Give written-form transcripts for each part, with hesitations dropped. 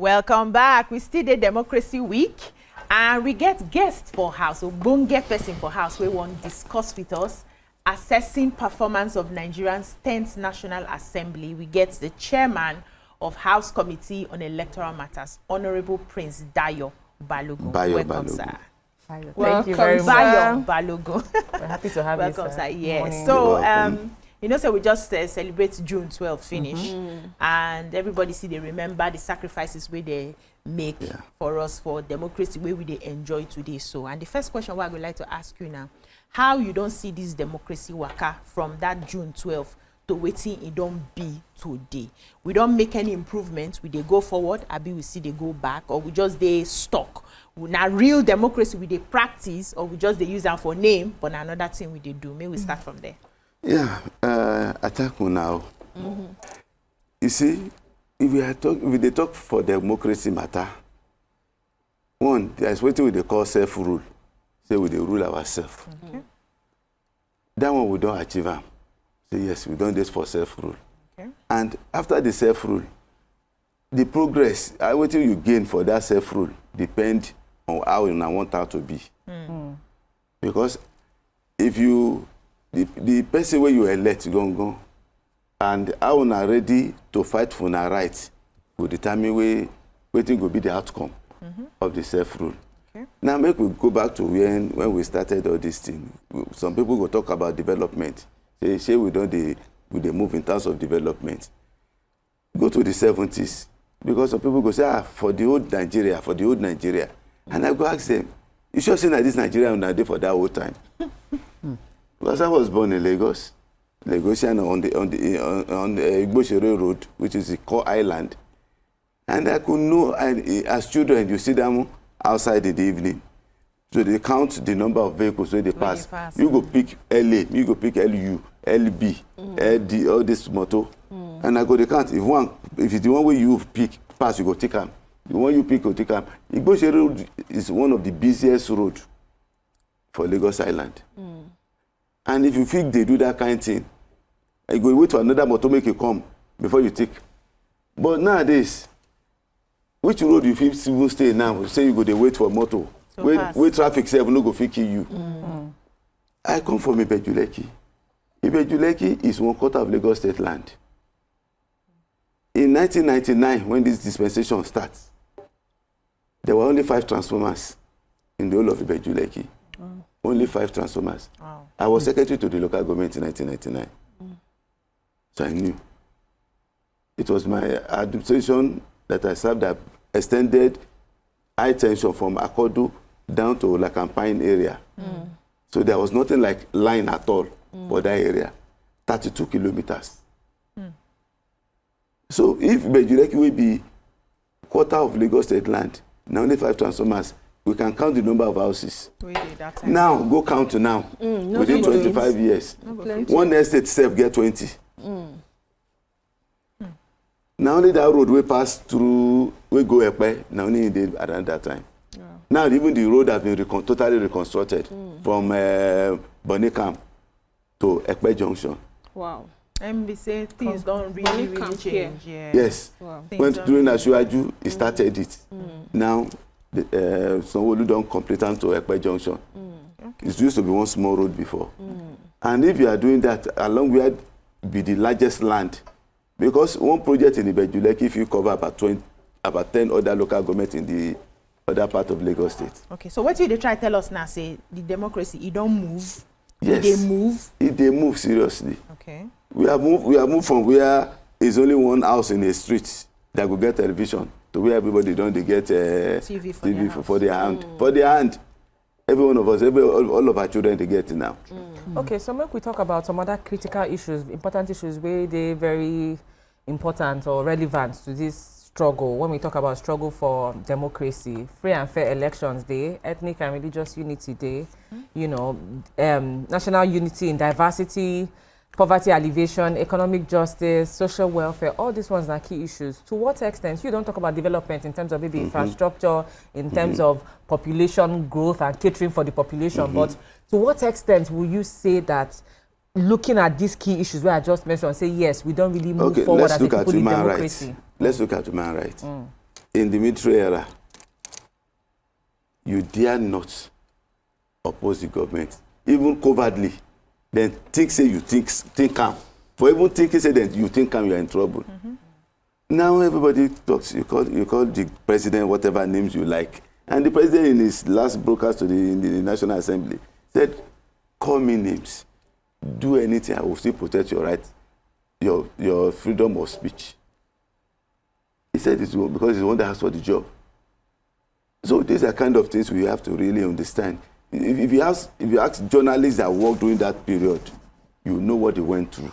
Welcome back. We still the Democracy Week, and we get guests for house. So, bonge person for house. We want to discuss with us assessing performance of Nigerians' 10th National Assembly. We get the chairman of House Committee on Electoral Matters, Honorable Prince Bayo Balogun. Welcome, sir. Thank you very much. Bayo Balogun. We're happy to have you, sir. Welcome, sir. Yes. So, you know, so we just celebrate June 12th finish, and everybody see they remember the sacrifices where they make for us for democracy, where we they enjoy today. So, and the first question what I would like to ask you now, how you don't see this democracy waka from that June 12th to waiting it don't be today? We don't make any improvements. We they go forward, abi we see they go back, or we just they stuck. Now real democracy we they practice, or we just they use them for name, but another thing we they do. May we start from there. Yeah, attack now. You see, if they talk for democracy matter, one, there's what we call self-rule. Say we rule ourselves. That one we don't achieve them. Say yes, we don't this for self-rule. And after the self-rule, the progress, what you gain for that self-rule depend on how you want that to be. Because if you the person where you elect go and how you are ready to fight for our rights will determine what will be the outcome of the self-rule. Now make we go back to when we started all this thing. Some people go talk about development. Say we move in terms of development. Go to the 70s. Because some people go say, for the old Nigeria. And I go ask them, you sure say that this Nigeria was there for that whole time? Because I was born in Lagos, on the Ibeju-Lekki Road, which is the core island. And I could know, as children, you see them outside in the evening. So they count the number of vehicles when they pass. You go pick LA, you go pick LU, LB, LD, all this motto. And I go to count. If it's the one way you pick, pass, you go take them. The one you pick, you take them. Ibeju-Lekki Road is one of the busiest roads for Lagos Island. And if you think they do that kind of thing, you go wait for another motor make you come before you take. But nowadays, which road you feel civil stay now? Say you go they wait for motor. So wait traffic say no go fit kill you. I come from Ibeju-Lekki. Ibeju-Lekki is 1/4 of Lagos State land. In 1999, when this dispensation starts, there were only 5 transformers in the whole of Ibeju-Lekki. Only 5 transformers. Wow. I was secretary to the local government in 1999. So I knew. It was my administration that I served that extended high tension from Akodo down to La Campagne area. So there was nothing like line at all for that area. 32 kilometers. So if Ibeju-Lekki will be 1/4 of Lagos State land, now only 5 transformers, we can count the number of houses. Now, go count now. Within 25 years. One estate self get 20. Now only that road we pass through, we go Epe, now only did around that time. Now even the road has been totally reconstructed from Bonicam to Epe Junction. Wow. And say things don't really change. Yes. Wow. When during Ashuaju, it started it. Now, Sanwo-Olu don't complete to Epe Junction. It used to be one small road before. And if you are doing that, along with be the largest land, because one project in Ibeju-Lekki, if you cover about 10 other local governments in the other part of Lagos State. Okay, so what they try to tell us now, say the democracy, it don't move. Yes. They move. They move seriously. Okay. We have moved from where is only one house in a street that will get television to where everybody they get TV for their hand. For their hand. Every one of us, all of our children, they get it now. Okay, so make we talk about some other critical issues, important issues where they're very important or relevant to this struggle. When we talk about struggle for democracy, free and fair elections day, ethnic and religious unity day, you know, national unity in diversity, poverty alleviation, economic justice, social welfare, all these ones are key issues. To what extent, you don't talk about development in terms of maybe infrastructure, in terms of population growth and catering for the population, but to what extent will you say that looking at these key issues where I just mentioned, say yes, we don't really move forward as a people in democracy? Let's look at human rights. in the military era, you dare not oppose the government, even covertly. Then say you think calm. For even thinking say that you think calm, you are in trouble. Now everybody talks. You call the president whatever names you like, and the president in his last broadcast to in the National Assembly said, "Call me names, do anything. I will still protect your right, your freedom of speech." He said this because he's the one that asked for the job. So these are kind of things we have to really understand. If you ask journalists that worked during that period, you know what they went through.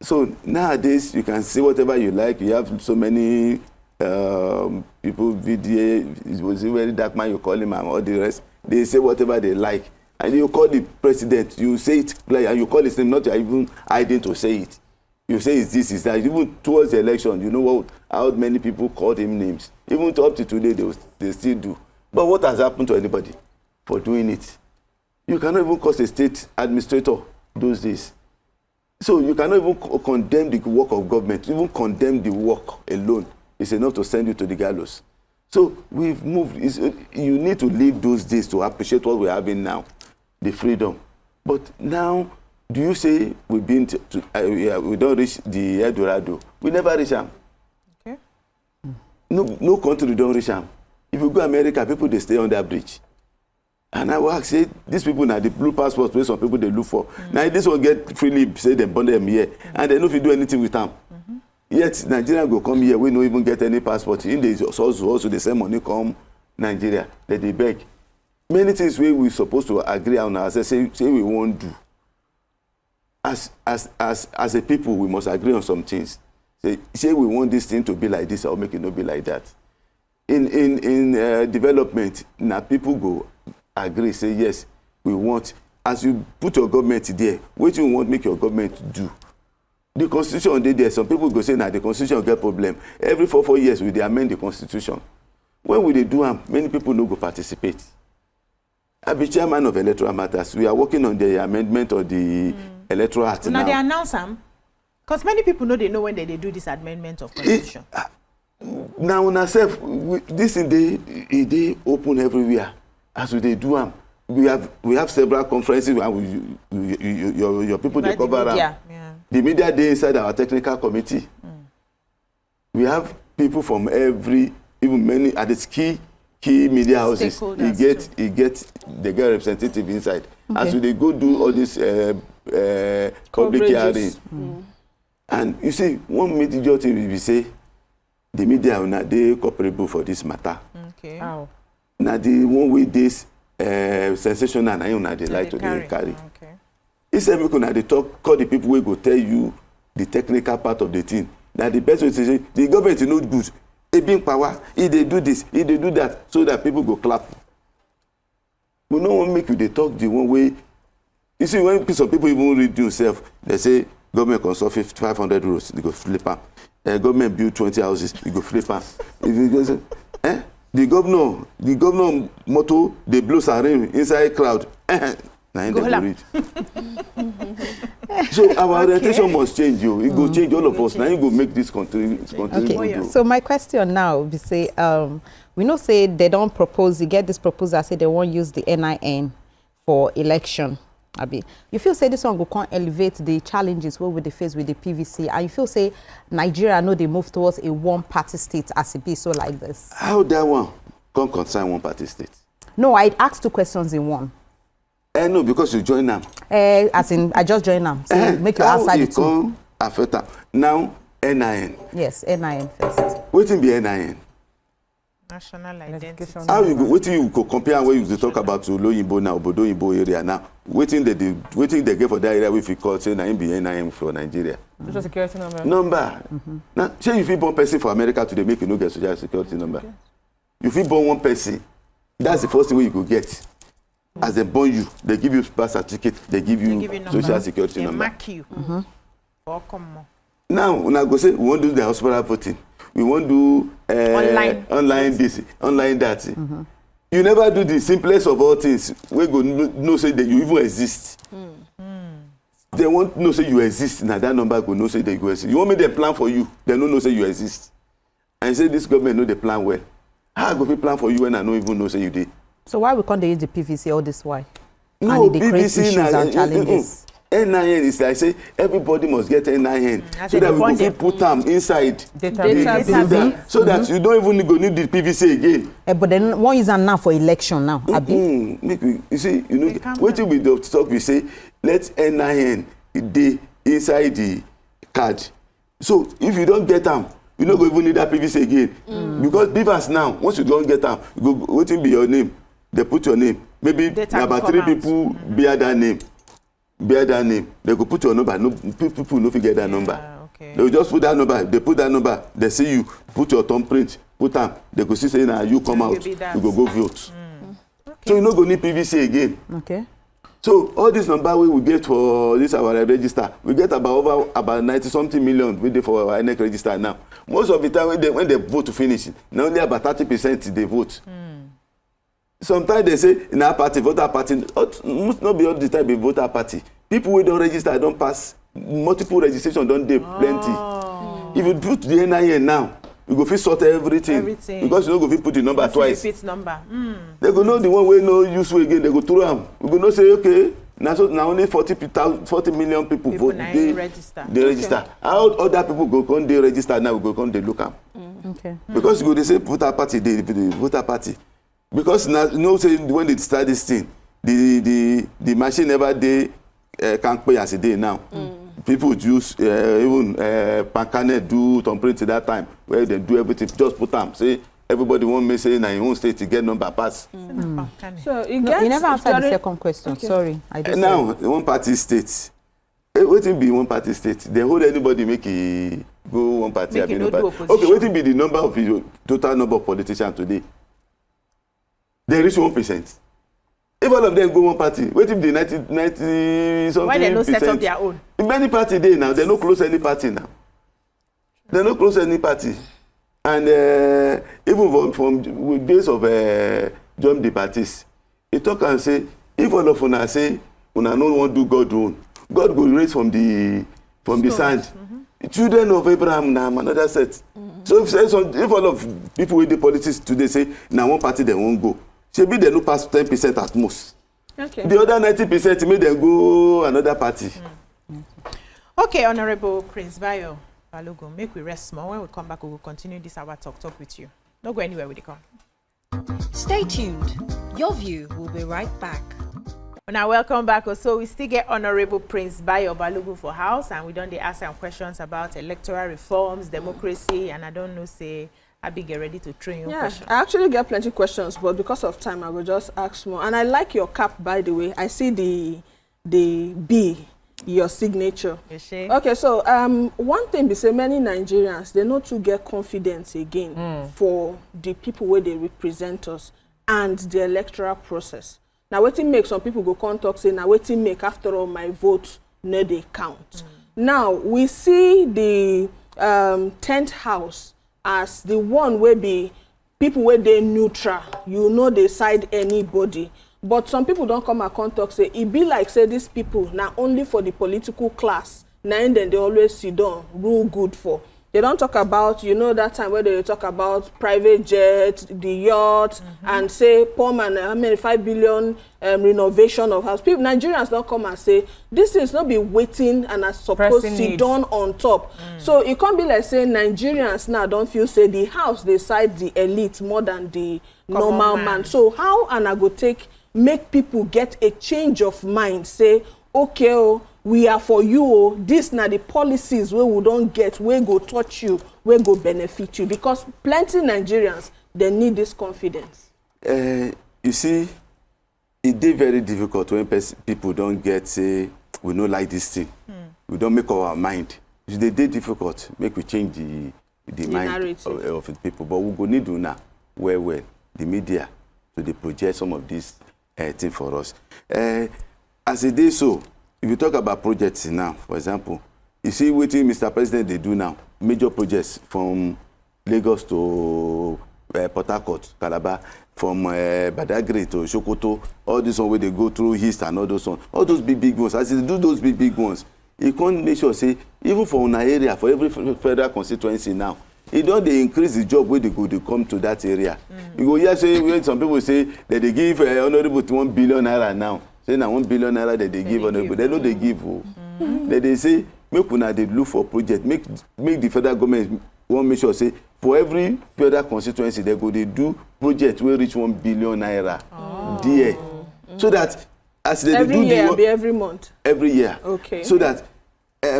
So nowadays, you can say whatever you like. You have so many people, VDA, it was a very dark man, you call him, and all the rest. They say whatever they like. And you call the president, you say it, and you call his name, not even hiding to say it. You say it's this, it's that. Even towards the election, you know how many people called him names. Even up to today, they still do. But what has happened to anybody for doing it? You cannot even cause a state administrator those days. So you cannot even condemn the work of government. Even condemn the work alone is enough to send you to the gallows. So we've moved. You need to leave those days to appreciate what we're having now, the freedom. But now, do you say we've been we don't reach the Eldorado? We never reach them. Okay. No country don't reach them. If you go to America, people they stay on that bridge. And I will ask, say, these people now the blue passports where some people they look for. Now this one get freely say they burn them here, and they don't do anything with them. Yet Nigerians go come here, we don't even get any passport. In the also the same money come Nigeria, that they beg. Many things we supposed to agree on ourselves, say we won't do. As a people, we must agree on some things. Say we want this thing to be like this, or make it not be like that. In development, now people go agree, say yes, we want. As you put your government there, what you want make your government do? The constitution dey there. Some people go say now the constitution get problem. Every 4 years we dey amend the constitution. When we dey do am, many people no go participate. I be chairman of Electoral Matters. We are working on the amendment of the Electoral Act now. Now they announce them, because many people know they know when they do this amendment of constitution. Now on ourselves, this thing dey open everywhere. As we dey do am, we have several conferences where your people dey cover am. The media dey inside our technical committee. We have people from even many at the key media houses. They get representative inside. Okay. As we go do all this public hearing. And you see, one major thing we say, the media are not they cooperable for this matter. Okay. Wow. Now the one with this sensational and they like to carry. Okay. Instead of they call the people who go tell you the technical part of the thing. Now the best way to say the government is not good. They being power, if they do this, if they do that, so that people go clap. We don't want to make you they talk the one way. You see, when some people even read themselves, they say government consult 500 euros, they go flip am. Government build 20 houses, they go flip am. If you go say, the governor motto, they blow siren inside crowd. Now go read. So our orientation must change, you. It go change all of us. Now you go make this continue to grow. So my question now be say, we know say they don't propose, you get this proposal, say they won't use the NIN for election. Abi, you feel say this one go can elevate the challenges we will face with the PVC, and you feel say Nigeria know they move towards a one-party state as it be so like this? How that one can concern one-party state? No, I asked 2 questions in one. No, because you join them. As in, I just join them. So make you answer the 2. Affect them. Now, NIN. Yes, NIN first. What be NIN? National identity. How you go? What you go compare when you talk about Oloyinbo now, Obodoyinbo area now? Waiting they get for that area if you call say na be NIN for Nigeria. Social security number. Now, say you fit born person for America today, make you no get social security number. Okay. You fit born one person. That's the first thing you go get. As they born you, they give you birth certificate, they give you social security number. They mark you. Now, when I go say we want to do the hospital voting, we want to do online this, online that. You never do the simplest of all things. We go no say that you even exist. They want no say you exist. Now that number go no say they go exist. You want me to plan for you? They don't know say you exist. and say this government know the plan well. How I go fit plan for you when I no even know say you did? So why we can't use the PVC all this while? No, and they create PVC issues and challenges. NIN is like say everybody must get NIN so that we go fit put them inside Database. so that you don't even go need the PVC again. But then one is now for election now. Make we, you see, you know, wetin we dey talk, we say let NIN dey inside the card. So if you don't get them, you no go even need that PVC again. Because beavers now, once you don't get them, you go wetin be your name? They put your name. Maybe about 3 people bear that name. Bear that name. They go put your number. No people no fit get that number. Okay. They will just put that number. They put that number. They see you. Put your thumbprint. Put them. They go see say na you come out. You go vote. Okay. So you no go need PVC again. Okay. So all this number we get for this our register, we get about 90 something million we dey for our INEC register now. Most of the time when they vote to finish, na only about 30% they vote. Sometimes they say in our party, voter party, must not be all the time be voter party. People wey don register don pass multiple registration don dey plenty. If you put the NIN now, you go fit sort everything because you no go fit put the number twice. Repeat number. They go know the one wey no useful again. They go throw am. We go know say okay, na only 40 million people vote. They register. How other people go come dey register now? We go come dey look am. Okay. Because you go dey say voter party dey voter party. Because now you know say when they start this thing, the machine never dey can't pay as a day now. People use even Pancanet do thumbprint at that time where they do everything. Just put them say everybody want me say na your own state to get number pass. So you never answered the second question. Okay. Sorry, I just now one party state. Wetin be one party state? They hold anybody make e go one party. Make no do opposition. Okay, wetin be the number of your total number of politicians today? They reach 1%. If all of them go one party, wait if the 90 something why they no percent, set up their own? Many party dey now, they no close any party now. They no close any party. And even from days of join the parties, he talk and say, if all of una say una no wan do God own, God go raise from the sand. Children of Abraham na another set. So if all of people with the politics today say na one party they won't go, shebi they no pass 10% at most. Okay. The other 90% make them go another party. Okay, Honorable Prince Bayo Balogun, make we rest small. When we come back, we will continue this hour talk with you. Don't go anywhere with the call. Stay tuned. Your view will be right back. Now, welcome back. So we still get Honorable Prince Bayo Balogun for house, and we don't ask some questions about electoral reforms, democracy, and I don't know, say, I be get ready to train your questions. I actually get plenty of questions, but because of time, I will just ask more. And I like your cap, by the way. I see the B, your signature. Okay, so one thing we say, many Nigerians, they not to get confidence again for the people where they represent us and the electoral process. Now, wetin make some people go come talk say, now wetin make after all my vote no dey count. Now, we see the 10th house as the one where be people where they neutral, you know they side anybody. But some people don't come and come talk say, it be like say these people now only for the political class, now and then they always sit down, rule good for. They don't talk about, you know, that time where they talk about private jets, the yachts, and say, poor man, how many 5 billion renovation of house. People, Nigerians don't come and say, this is not be waiting and as supposed to sit down on top. So it can't be like saying Nigerians now don't feel say the house they side the elite more than the normal man. So how and I go make people get a change of mind, say, okay, oh, we are for you, oh, this na the policies where we don't get, where go touch you, where go benefit you, because plenty Nigerians, they need this confidence. You see, it is very difficult when people don't get, say, we don't like this thing. We don't make up our mind. It's difficult, make we change the mind of the people. But we go need to now, well, the media, to the project some of these things for us. As it is so, if you talk about projects now, for example, you see what Mr. President they do now, major projects from Lagos to Port Harcourt, Calabar, from Badagry to Sokoto, all this one where they go through East and all those ones, all those big ones. As they do those big ones, you can't make sure say even for one area, for every federal constituency now, it don't they increase the job where they go to come to that area. You go here say when some people say that they give honorable 1 billion naira now. Say now 1 billion naira that they give honorable. They know they give. That they say make una they look for project. Make the federal government want make sure say for every federal constituency they go they do project where reach 1 billion naira there. So that as they every do year, the every month. Every year. Okay. So that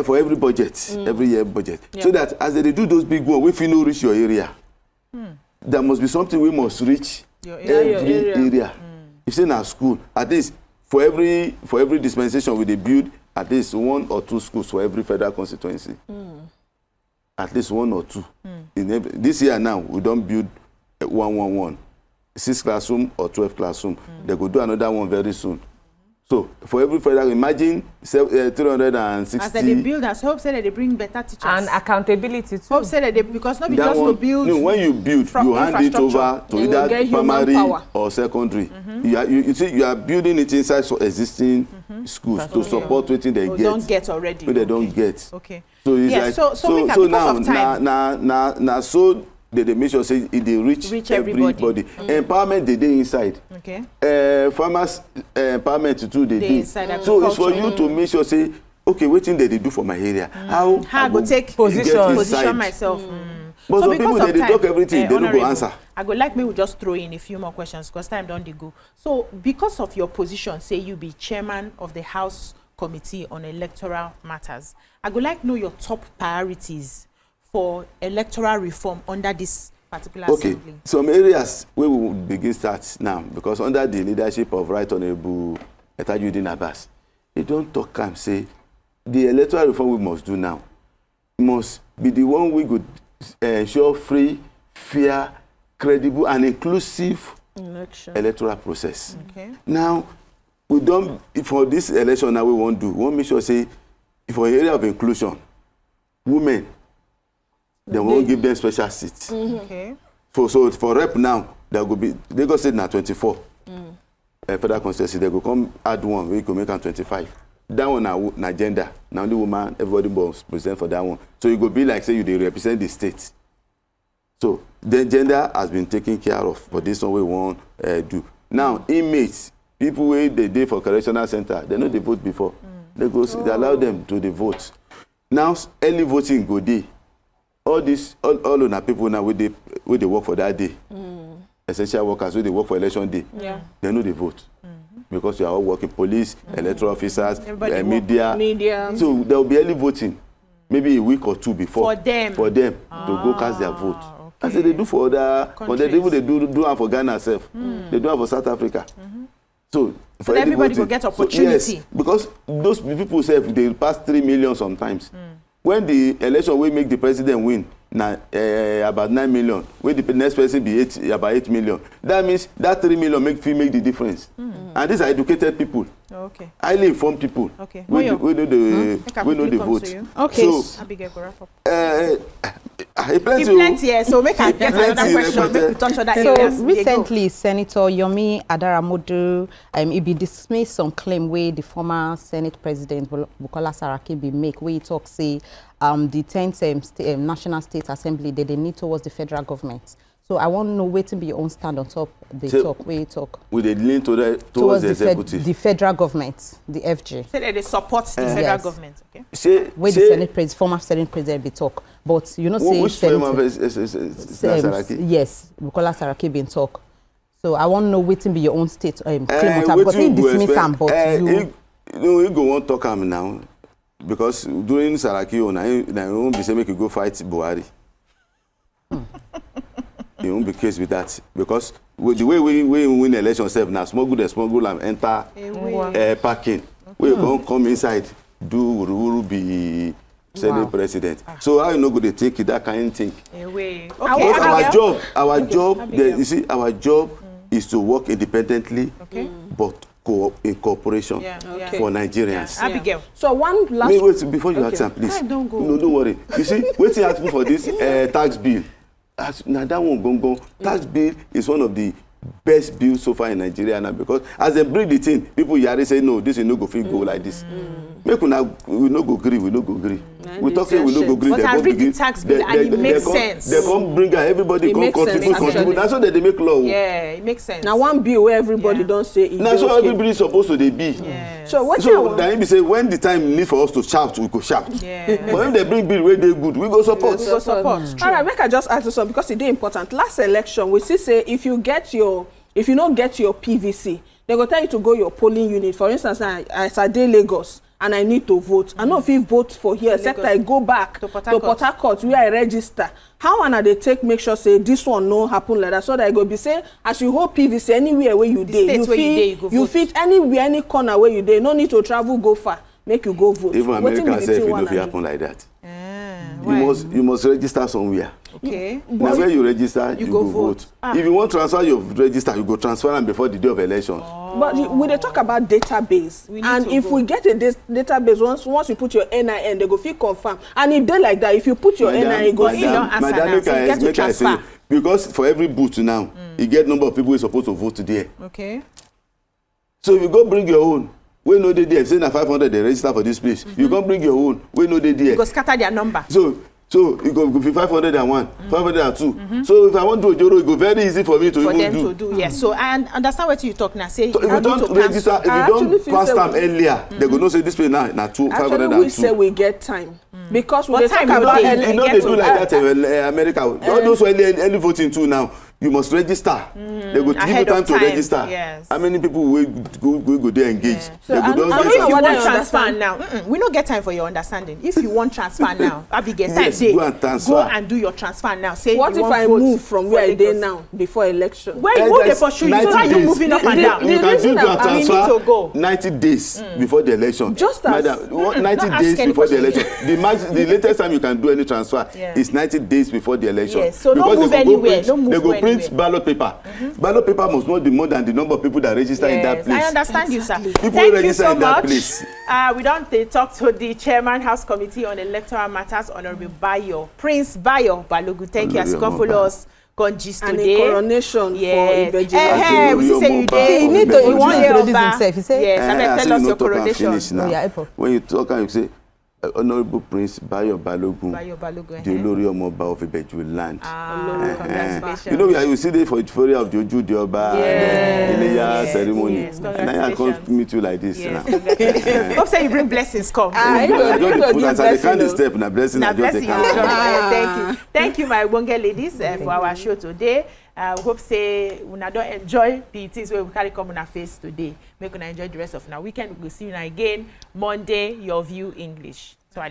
for every budget, every year budget. Yeah. So that as they do those big ones, if you no reach your area, there must be something we must reach every area. If say na school, at least for every dispensation we dey build at least 1 or 2 schools for every federal constituency. At least 1 or 2. In this year now, we don't build 111, 6 classroom or 12 classroom. They go do another one very soon. So for every federal, imagine 360. As they build, as hope say that they bring better teachers and accountability too. Hope say that they, because not be just one, to build. No, when you build, you hand it over to either primary or secondary. You see, you are building it inside existing schools to support what they get. Don't get already. What they don't get. Okay. So it's yeah, like so now so they make sure say they reach everybody. Empowerment they inside. Okay. Farmers empowerment too they do. So it's for you to make sure say, okay, what thing they do for my area? How I go take position myself. But so some people they talk everything, they don't go answer. I go like me we just throw in a few more questions because time don't they go. So because of your position, say you be chairman of the House Committee on Electoral Matters, I go like know your top priorities for electoral reform under this particular assembly. Okay, some areas where we will begin start now, because under the leadership of Right Honorable Etajudeen Abbas, they don't talk and say the electoral reform we must do now must be the one we could ensure free, fair, credible, and inclusive electoral process. Okay. Now, we don't, for this election now we won't make sure say, for area of inclusion, women, they won't give them special seats. Okay. So for rep now, there will be, they go say na 24. Federal constituency, they go come add one, we can make them 25. That one na gender. Now the woman, everybody must present for that one. So it go be like say you they represent the state. So the gender has been taken care of for this one we won't do. Now inmates, people where they did for correctional center, they know they vote before. They go, they allow them to the vote. Now early voting go day. All of the people now where they work for that day, essential workers where they work for election day, they know they vote. Because you are all working, police, electoral officers, media. So there will be early voting, maybe a week or 2 before. For them to go cast their vote. Okay. As they do for other countries. They do it for Ghana itself. They do it for South Africa. So for everybody will get opportunity. So, yes, because those people say they pass 3 million sometimes. When the election will make the president win, about 9 million. When the next person be about 8 million. That means that 3 million make the difference. And these are educated people. Okay. Highly informed people. Okay. We know the vote. Okay. So, Abigail, go wrap up. Plenty. So make I get another question. Make we touch on that area. So recently, Senator Yomi Adaramodu he be dismissed some claim where the former Senate President Bukola Saraki be make where he talk say the 10th National State Assembly they need towards the federal government. So I want to know waiting be your own stand on top the talk where you talk. With the lean towards the executive. The federal government, the FG. Say that they support the federal government. Okay. Where the former Senate President be talk. But you know say which former Saraki? Yes, Bukola Saraki been talk. So I want to know waiting be your own state claim because he dismiss him, but you go on talk him now. Because during Saraki, I won't be saying make you go fight Buhari. It won't be case with that. Because with the way we win election self now, smuggle and enter parking. We come inside, do Ururu be Senate President. So how you know go to take it, that kind of thing? Okay. Our job, you see, our job is to work independently, but in cooperation for Nigerians. Abigail. So one last... Wait, before you answer, please. Don't go. No, don't worry. You see, waiting happen for this tax bill. Now that one go. Tax bill is one of the best bills so far in Nigeria now, because as they bring the thing, people say no, this is no go fit go like this. Make we no go agree, we no go agree. We talk here, we no go agree. But I read the tax bill and it makes sense. They come bring everybody come contribute. That's how they make law. Yeah, it makes sense. Now one bill where everybody don't say it. That's what everybody is supposed to be. Yeah. So then we say when the time need for us to shout, we go shout. Yeah. But if they bring bill where they good, we go support. We go support. All right, make I just ask you something because it's important. Last election, we see say if you don't get your PVC, they go tell you to go your polling unit. For instance, as I dey Lagos and I need to vote. I know if you vote for here, except I go back to Port Harcourt where I register. How wanna they take make sure say this one no happen like that, so that I go be say as you hold PVC anywhere where you dey, you fit anywhere, any corner where you dey. No need to travel go far. Make you go vote. Even America say it no fit happen like that. You must register somewhere. Okay. Now where you register, you go vote. If you want to transfer your register, you go transfer them before the day of election. But we dey talk about database, and if we get a database, once you put your NIN, they go feel confirm. And if they like that, if you put your NIN, go make I say, because for every booth now, you get number of people who are supposed to vote there. Okay. So if you go bring your own, we know they there. Say na 500 they register for this place. You come bring your own, we know they there. You go scatter their number. So it go be 501, 502. So if I want to do Ojoro, it go very easy for me to even do. For them to do, yes. So I understand what you talk now. Say so if you don't register, if you don't pass time earlier, they go know say this place now na 502. Actually, we say we get time. Because we talk about you know they do like that in America. All those who early voting too now, you must register. They go give you time to register. Yes. How many people will go there engage? So if you want transfer now, we don't get time for your understanding. If you want transfer now, Abigail, go and do your transfer now. Say what if I move from where I dey now before election? Where you move for sure, so are you moving up and down? You can do your transfer 90 days before the election. Just as 90 days before the election. The latest time you can do any transfer is 90 days before the election. Yes, so don't move anywhere. They go print ballot paper. Ballot paper must not be more than the number of people that register in that place. I understand you, sir. People Thank you so in that much. Place. We don't talk to the Chairman House Committee on Electoral Matters, Honorable Prince Bayo Balogun. Thank you as you come follow us. Gist and today. a coronation for Ibeju-Lekki. We say you there. You want to introduce himself. He say yes. Tell us your coronation. When you talk and you say Honorable Prince Bayo Balogun, the Olori Omoba of Ibeju land. Congratulations. You know, you see there for the story of the Oju, the Oba, the ceremony. And I can't meet you like this. Hope say you bring blessings come. I can't step in a blessing. Thank you, my Wonge ladies, for our show today. Hope say we don't enjoy the things where we carry come on our face today. Make you enjoy the rest of our weekend. We'll see you again Monday. Your View English. So